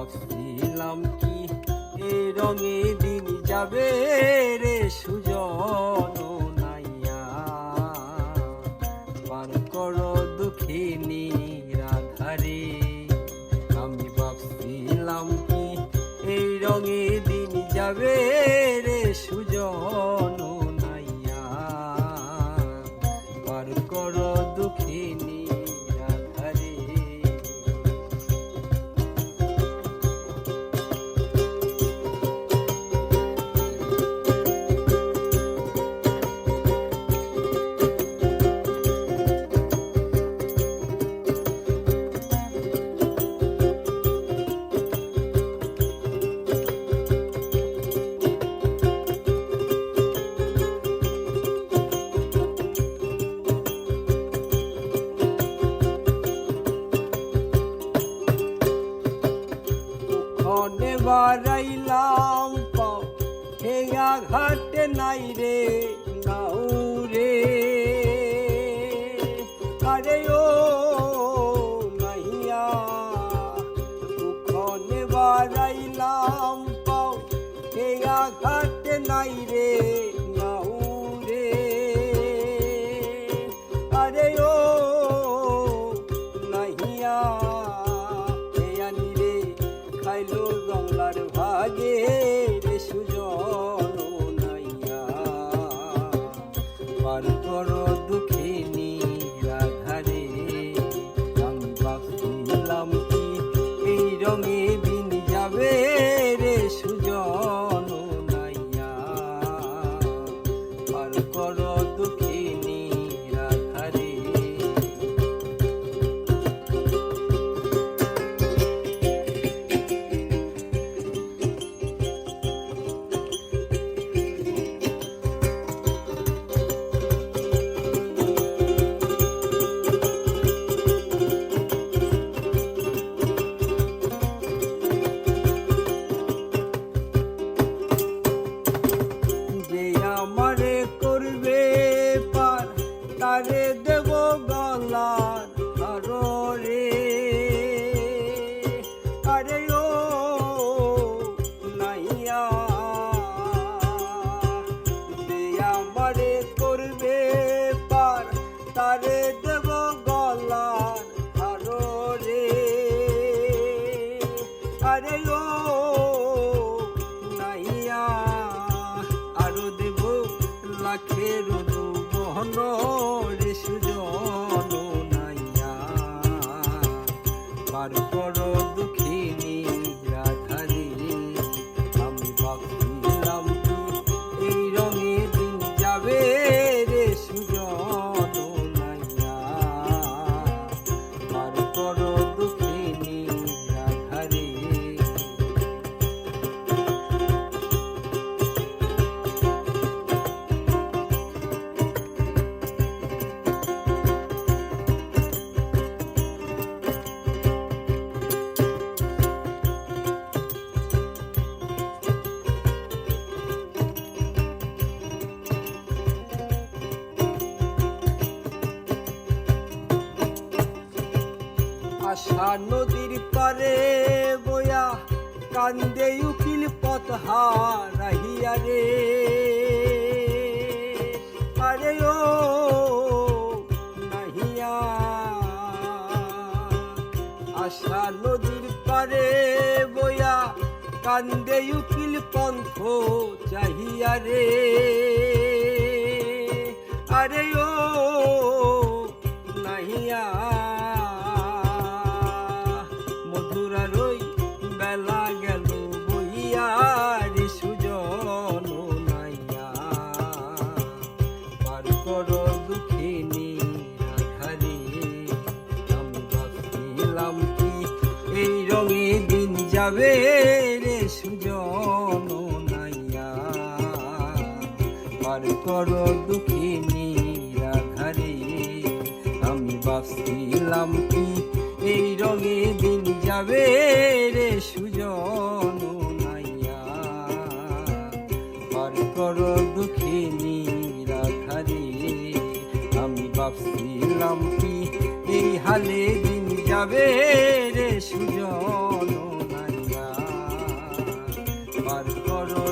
ভাবছিলাম কি এই রঙে দিন যাবে রে সুজন নাইয়া, পার করো দুঃখিনী রাধারে। আমি ভাবছিলাম কি এই রঙে দিন যাবে রে সুজন নাইয়া, পার করো দুঃখিনী রাধারে। মনে বাড়াইলাম পাও হেয়া ঘাটে নাই রে নাও রে, আরে ও নাইয়া মনে বাড়াইলাম পাও হেয়া ঘাটে নাই রে নাও রে, আরে ও নাইয়া খাইলো জংলার ভাগে রে সুজন নাইয়া, পার করো দুঃখিনী রাধারে। আমি ভাবছিলাম কি এই রঙে দিন যাবে রে সুজন নাইয়া, পার করো দুঃখিনী রাধারে। আমারে করবে পার তারে দেব গলার হারো রে, আরে ও নাইয়া যে আমারে করবে পার তারে দেব গলার হারো রে, আরে ও নাইয়া আরো দেব লাখের বহন রে সুজন নাইয়া, পার করো দুঃখিনী রাধারে। আমি ভাবছিলাম এই রঙে দিন যাবে রে সুজন নাইয়া, পার করো দুঃখিনী রাধারে। আশা নদীর পারে বয়া কান্দে উকিল পথ হারাইয়া রে, আরে ও নাহিয়া আশা নদীর পারে বয়া কান্দে উকিল পন্থ চাহিয়া রে, আরে ও নাহিয়া বেলা গেল বইয়া রে সুজন নাইয়া, পার করো দুঃখিনী রাধারে। আমি ভাবছিলাম কি এই রঙে দিন যাবে রে সুজন নাইয়া, পার করো দুঃখিনী রাধারে। আমি ভাবছিলাম কি এই রঙে দিন যাবে রে সুজন নাইয়া, পার করো দুঃখিনী রাধারে। আমি ভাবছিলাম কি এই হালে দিন যাবে রে সুজন নাইয়া, পার করো